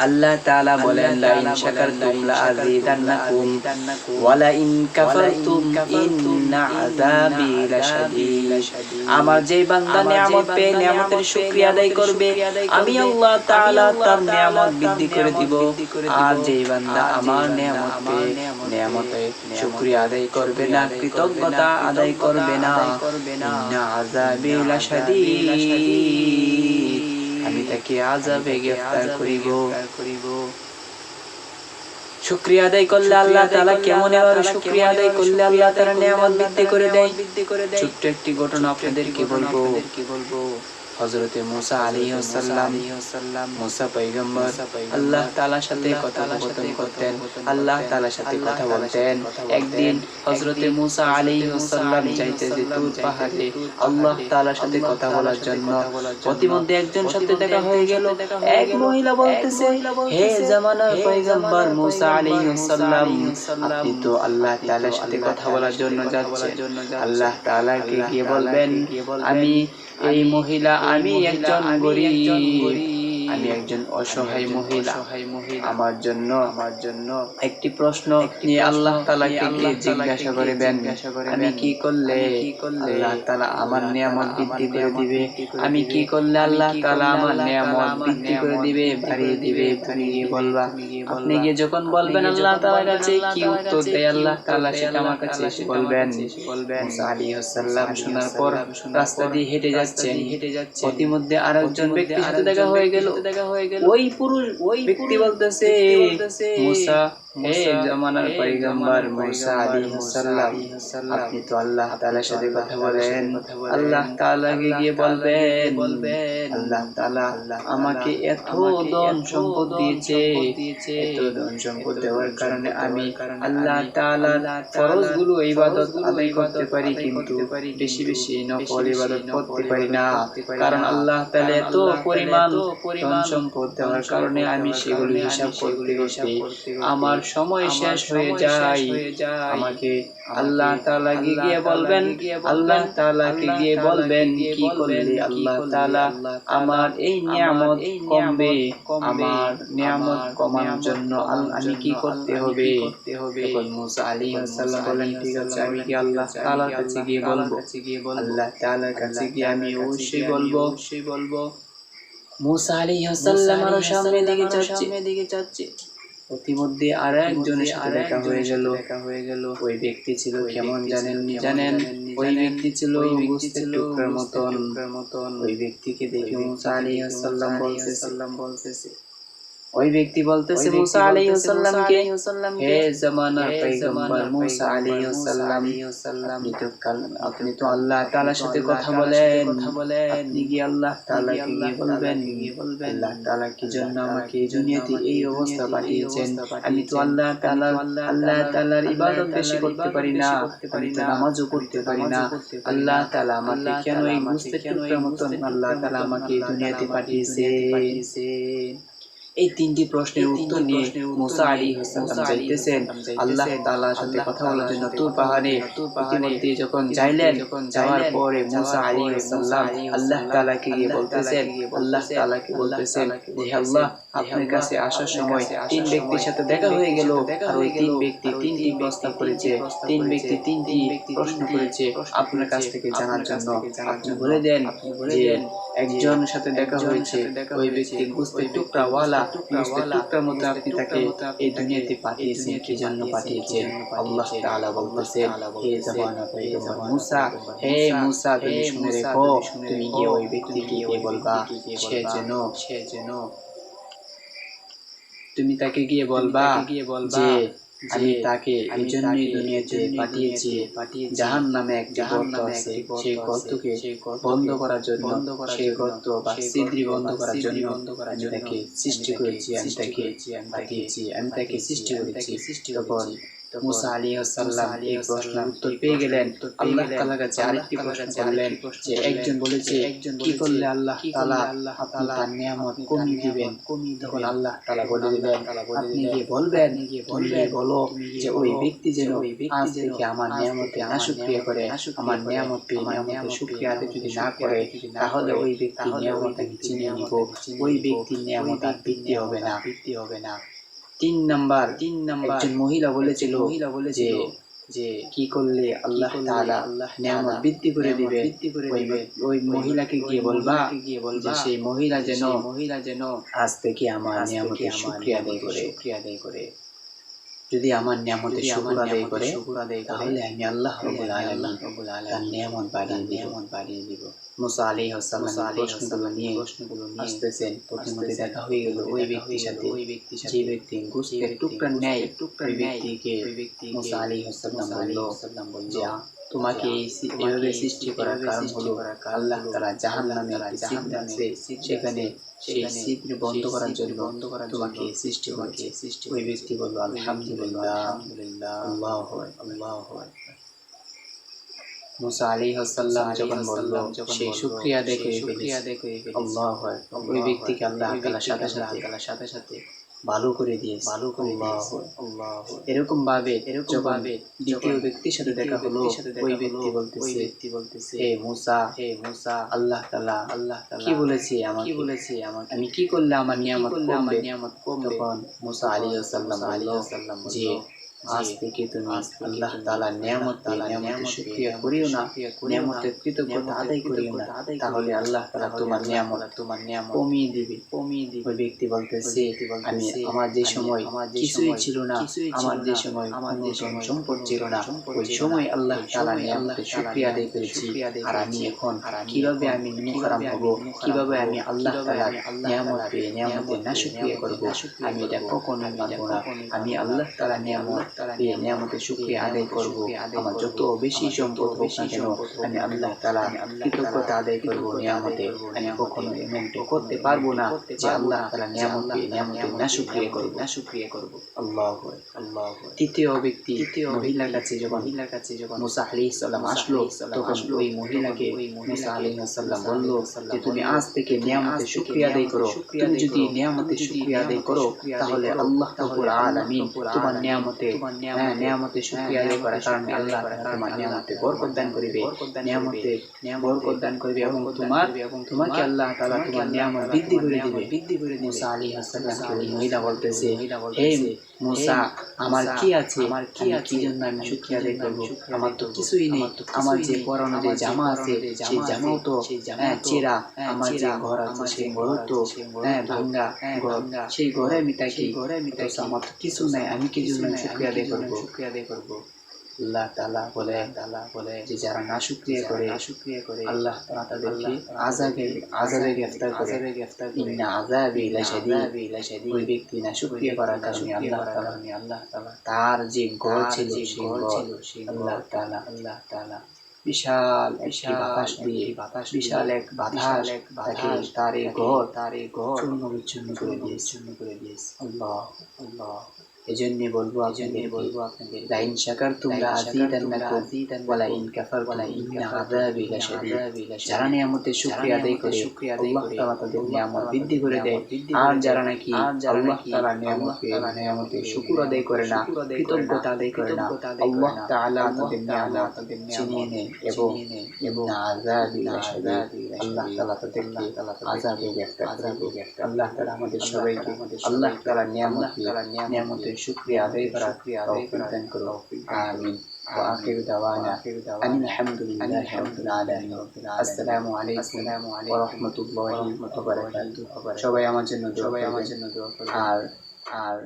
আল্লাহ তাআলা বলেন লা ইন শাকারতুম লা আযীদান্নাকুম ওয়া লা ইন কাফারতুম ইন্না আযাবি লাশাদীদ। আমার যেই বান্দা নিয়ামত পেয়ে নিয়ামতের শুকরিয়া আদায় করবে, আমি আল্লাহ তাআলা তার নিয়ামত বৃদ্ধি করে দিব। আর যেই বান্দা আমার নিয়ামত পেয়ে নিয়ামতের শুকরিয়া আদায় করবে না, কৃতজ্ঞতা আদায় করবে না, ইন্না আযাবি লাশাদীদ, আমি তাকে আযাবে গ্রেফতার করিব। শুকরিয়া আদায় করলে আল্লাহ তাআলা কেমন এবার শুকরিয়া আদায় করলে আল্লাহ তাআলা নিয়ামত বৃদ্ধি করে দেয়। ছোট্ট একটি ঘটনা আপনাদেরকে বলবো। হযরতে মূসা আলাইহিস সালাম, মূসা পয়গম্বর আল্লাহ তাআলার সাথে কথোপকথন করতেন, আল্লাহ তাআলার সাথে কথা বলতেন। একদিন হযরতে মূসা আলাইহিস সালাম যাইতেছে তুর পাহাড়ে আল্লাহ তাআলার সাথে কথা বলার জন্য। প্রতিমধ্যে একজন সাথে দেখা হয়ে গেল। এক মহিলা বলতেছে, হে জামানার পয়গম্বর মূসা আলাইহিস সালাম, আপনি তো আল্লাহ তাআলার সাথে কথা বলার জন্য যাচ্ছেন, আল্লাহ তাআলাকে গিয়ে বলবেন আমি এই মহিলা, আমি একজন গরীব, আমি একজন অসহায় মহিলা, আমার জন্য একটি প্রশ্ন নিয়ে আল্লাহ তাআলাকে গিয়ে জিজ্ঞাসা করবেন, আমি কি করলে আল্লাহ তাআলা আমার নিয়ামত বৃদ্ধি করে দিবে, আমি কি করলে আল্লাহ তাআলা আমার নিয়ামত বৃদ্ধি করে দিবে, বাড়িয়ে দিবে, তুমি গিয়ে বলবা। আপনি গিয়ে যখন বলবেন আল্লাহ তাআলার কাছে কি উত্তর দেয় আল্লাহ তাআলা সেটা আমার কাছে এসে বলবেন। মূসা আলাইহিস সালাম শোনার পর রাস্তা দিয়ে হেঁটে যাচ্ছেন। প্রতিমধ্যে আরেকজন ব্যক্তির সাথে দেখা হয়ে গেল। ওই ব্যক্তি বলতেছে, মূসা, হে জামানার পয়গম্বর মূসা আলাইহিস সালাম, আপনি তো আল্লাহ তাআলার সাথে কথা বলেন, আল্লাহ তাআলাকে গিয়ে বলবেন আল্লাহ তাআলা আমাকে এত ধন সম্পদ দিয়েছে, এত ধন সম্পদ দেওয়ার কারণে আমি আল্লাহ তাআলার ফরজগুলো ইবাদত আদায় করতে পারি, কিন্তু বেশি বেশি নফল ইবাদত করতে পারি না, কারণ আল্লাহ তাআলা এত পরিমাণ ধন সম্পদ দেওয়ার কারণে আমি সেগুলো হিসাব করতে করতে আমার সময় শেষ হয়ে যায়। আমাকে আল্লাহ তাআলাকে গিয়ে বলবেন, আল্লাহ তাআলাকে গিয়ে বলবেন কি করলে আল্লাহ তাআলা আমার এই নিয়ামত কমবে, আমার নিয়ামত কমানোর জন্য আমি কি করতে হবে। তখন মূসা আলাইহিস সালাম বলেন, ঠিক আছে, আমি কি আল্লাহ তাআলার কাছে গিয়ে বলবো, আল্লাহ তাআলার কাছে গিয়ে আমি অবশ্যই বলবো। মূসা আলাইহিস সালাম আরো সামনের দিকে যাচ্ছে। প্রতিমধ্যে আরেকজনের সাথে দেখা হয়ে গেল। ওই ব্যক্তি ছিল কেমন জানেন, ওই ব্যক্তি ছিল গোশতের টুকরার মতন। ওই ব্যক্তিকে দেখে মূসা আলাইহিস সালাম বলতেছে, ওই ব্যক্তি বলতেছে মূসা আলাইহিস সালামকে, হে জামানার পয়গম্বর মূসা আলাইহিস সালাম, আপনি তো আল্লাহ তাআলার সাথে কথা বলেন, আপনি কি আল্লাহ তাআলাকে গিয়ে বলবেন আল্লাহ তাআলা কি জন্য আমাকে এই দুনিয়াতে এই অবস্থা পাঠিয়েছেন, আমি তো আল্লাহ তাআলার ইবাদত বেশি করতে পারি না, আমি তো নামাজও পড়তে পারি না, আল্লাহ তাআলা আমাকে কেন এই গোশতের টুকরার মতন আল্লাহ তাআলা আমাকে এই দুনিয়াতে পাঠিয়েছে। এই তিনটি প্রশ্নের উত্তর নিয়ে মূসা আলাইহিস সালাম যাইতেছেন আল্লাহ তাআলার সাথে কথা বলার জন্য তুর পাহাড়ে। ইতিমধ্যে যখন যাওয়ার পরে মূসা আলাইহিস সালাম আল্লাহ তাআলাকে গিয়ে বলতেছেন, হে আল্লাহ, আপনার কাছে আসার সময় তিন ব্যক্তির সাথে দেখা হয়ে গেল, আর ওই তিন ব্যক্তি তিনটি প্রস্তাব করেছে, তিন ব্যক্তি তিনটি প্রশ্ন করেছে আপনার কাছ থেকে জানার জন্য। আপনি বলে দেন যে একজনের সাথে দেখা হয়েছে, ওই ব্যক্তি গোশতের টুকরাওয়ালা, গোশতের টুকরার মতো আপনি তাকে এই দুনিয়াতে পাঠিয়েছেন, কি জন্য পাঠিয়েছেন। আল্লাহ তাআলা বলতেছেন, হে জামানার পয়গম্বর মূসা, হে মূসা, তুমি শুনে রেখো, তুমি গিয়ে ওই ব্যক্তিকে গিয়ে বলবা, সে যেন তুমি তাকে গিয়ে বলবা যে আমি তাকে এই জন্যই দুনিয়াতে পাঠিয়েছি, জাহান্নামে একটি গর্ত আছে, সেই গর্তকে বন্ধ করার জন্য, সেই গর্ত বা ছিদ্র বন্ধ করার জন্য আমি তাকে সৃষ্টি করেছি, আমি তাকে পাঠিয়েছি, আমি তাকে সৃষ্টি করেছি। তখন মুসা আলাইহিস সালাম এই প্রশ্নের উত্তর পেয়ে গেলেন। আল্লাহ তাআলার কাছে আরেকটি প্রশ্ন করলেন যে একজন বলেছে কি করলে আল্লাহ তাআলা আপনি তার নিয়ামত কমিয়ে দিবেন। তখন আল্লাহ তাআলা বলে দিলেন আপনি গিয়ে বলবেন, তুমি গিয়ে বলো যে ওই ব্যক্তি যেন আজ থেকে আমার নিয়ামতে নাশুকরিয়া করে, আমার নিয়ামত পেয়ে নিয়ামতের শুকরিয়া আদায় যদি না করে তাহলে ওই ব্যক্তির নিয়ামত আমি চিনিয়ে নিব, ওই ব্যক্তির নিয়ামত আর বৃদ্ধি হবে না। 3 নাম্বার একজন মহিলা বলেছিল যে কি করলে আল্লাহ তাআলা নিয়ামত বৃদ্ধি করে দিবে। ওই মহিলাকে গিয়ে বলবা যে সেই মহিলা যেন আজ থেকে আমার নিয়ামতের শুকরিয়া আদায় করে। যদি আমার নিয়ামতের শুকর আদায় করে তাহলে আমি আল্লাহ রাব্বুল আলামিন তার নিয়ামত বাড়িয়ে দিব। মুসা আলাইহিস সালাম প্রশ্নগুলো নিয়ে আসতেছেন। প্রথমে দেখা হয়ে গেল ওই ব্যক্তির সাথে যে ব্যক্তি গোশতের টুকরা নেয়, ওই ব্যক্তিকে মুসা আলাইহিস সালাম বলল যে তোমাকে এইভাবে সৃষ্টি করার কারণ হলো আল্লাহ তাআলা জাহান্নামে একটি ছিদ্র আছে, সেখানে সেই ছিদ্র বন্ধ করার জন্য তোমাকে সৃষ্টি করেছে। ওই ব্যক্তি বলল আলহামদুলিল্লাহ, আল্লাহু আকবার। মুসা আলাইহিস সালাম যখন বলল সেই শুকরিয়া আদায় করে ফেলেছে, আল্লাহু আকবার। ওই ব্যক্তিকে আল্লাহ তাআলা সাথে সাথে ভালো করে দিয়েছে। এরকম ভাবে দ্বিতীয় ব্যক্তির সাথে দেখা হলো, ওই ব্যক্তি বলতেছে হে মুসা আল্লাহ তাআলা কি বলেছে আমাকে, আমি কি করলে আমার নিয়ামত কমবে। তখন মুসা আলাইহিস সালাম বলল যে আজ থেকে তুমি আল্লাহ তাআলার নিয়ামতের শুকরিয়া করিও না, নিয়ামতের কৃতজ্ঞতা আদায় করিও না, তাহলে আল্লাহ তাআলা তোমার নিয়ামত কমিয়ে দিবে। ওই ব্যক্তি বলতেছে আমি আমার যে সময় কিছুই ছিল না, আমার যে সময় কোনো সম্পদ ছিল না, ওই সময় আল্লাহ তাআলার নিয়ামতের শুকরিয়া আদায় করেছি। আর আমি এখন কিভাবে আমি মুখারাম হব, কিভাবে আমি আল্লাহ তাআলার নিয়ামত পেয়ে নিয়ামতের নাশুকরিয়া করব, আমি এটা কখনোই মানব না। আমি আল্লাহ তাআলার নিয়ামতের শুকরিয়া আদায় করব। আমার যত বেশি সম্পদ হোক না কেন আমি আল্লাহ তাআলার কৃতজ্ঞতা আদায় করব নিয়ামতে। আমি কখনো এমনটা করতে পারবো না যে আল্লাহ তাআলার নিয়ামতের নাশুকরিয়া করব। আল্লাহু আকবার। তৃতীয় ব্যক্তি মহিলার কাছে যখন মুসা আলাইহিস সালাম আসলো, তখন ওই মহিলাকে মুসা আলাইহিস সালাম বলল যে তুমি আজ থেকে নিয়ামতের শুকরিয়া আদায় করো। তুমি যদি নিয়ামতের শুকরিয়া আদায় করো তাহলে আল্লাহ রাব্বুল আলামিন তোমার নিয়ামতের শুকরিয়া আদায় করার কারণে আল্লাহ তোমার নিয়ামতে বরকত দান করিবে, নিয়ামতে বরকত দান করিবে এবং তোমাকে আল্লাহ তাআলা তোমার নিয়ামত বৃদ্ধি করে দিবে। মুসা আলাইহিস সালামকে ওই মহিলা বলতেছে হে মুসা আমার কি আছে, কি জন্য আমি শুকরিয়া আদায় করব? আমার তো কিছুই নেই, আমার যে পরানো যে জামা আছে সেই জামাও তো চেরা, আমার যে ঘর আছে সেই ঘর তো ভাঙ্গা ঘর, সেই ঘরে আমি থাকি, আমার তো কিছু নাই, আমি কি জন্য শুকরিয়া আদায় করব? আল্লাহ তাআলা বলে যে যারা নাশুকরিয়া করে আল্লাহ তাআলা তাদেরকে আযাবে গ্রেফতার করে। ইন্না আযাবি লাশাদীদ। ওই ব্যক্তি নাশুকরিয়া করার কারণে আল্লাহ তাআলা তার যে ঘর ছিল সেই ঘর আল্লাহ তাআলা বিশাল একটি বাতাস দিয়ে বিশাল এক বাতাস তার এই ঘর চূর্ণ বিচ্ছিন্ন করে দিয়েছে। আল্লাহ এজন্য বলবো আপনাদের লাইন শাকারতুম লাযীদান্নাকুম ওয়া লাইন কাফারতুম ইন্না আযাবি লাশাদীদ। যারা নিয়ামতের শুকরিয়া আদায় করে আল্লাহ তাআলা তাদের নিয়ামত বৃদ্ধি করে দেয়, আর যারা নাকি আল্লাহ তাআলার নিয়ামতের শুকর আদায় করে না, কৃতজ্ঞতা আদায় করে না, আল্লাহ তাআলা তাদের নিয়ামত ছিনিয়ে নেয় এবং ইন্না আযাবি লাশাদীদ। আল্লাহ তাআলা তাদেরকে আযাবে গ্রেফতার করবে। আল্লাহ তাআলা আমাদের সবাইকে আল্লাহ তাআলার নিয়ামতের শুকরিয়া আদায় করার তৌফিক দান করুন। আমিন। ওয়া আখিরু দাওয়ানা আনিল হামদুলিল্লাহি রাব্বিল আলামিন। আসসালামু আলাইকুম ওয়া রাহমাতুল্লাহি ওয়া বারাকাতুহু। সবাই আমার জন্য দোয়া করবেন। আর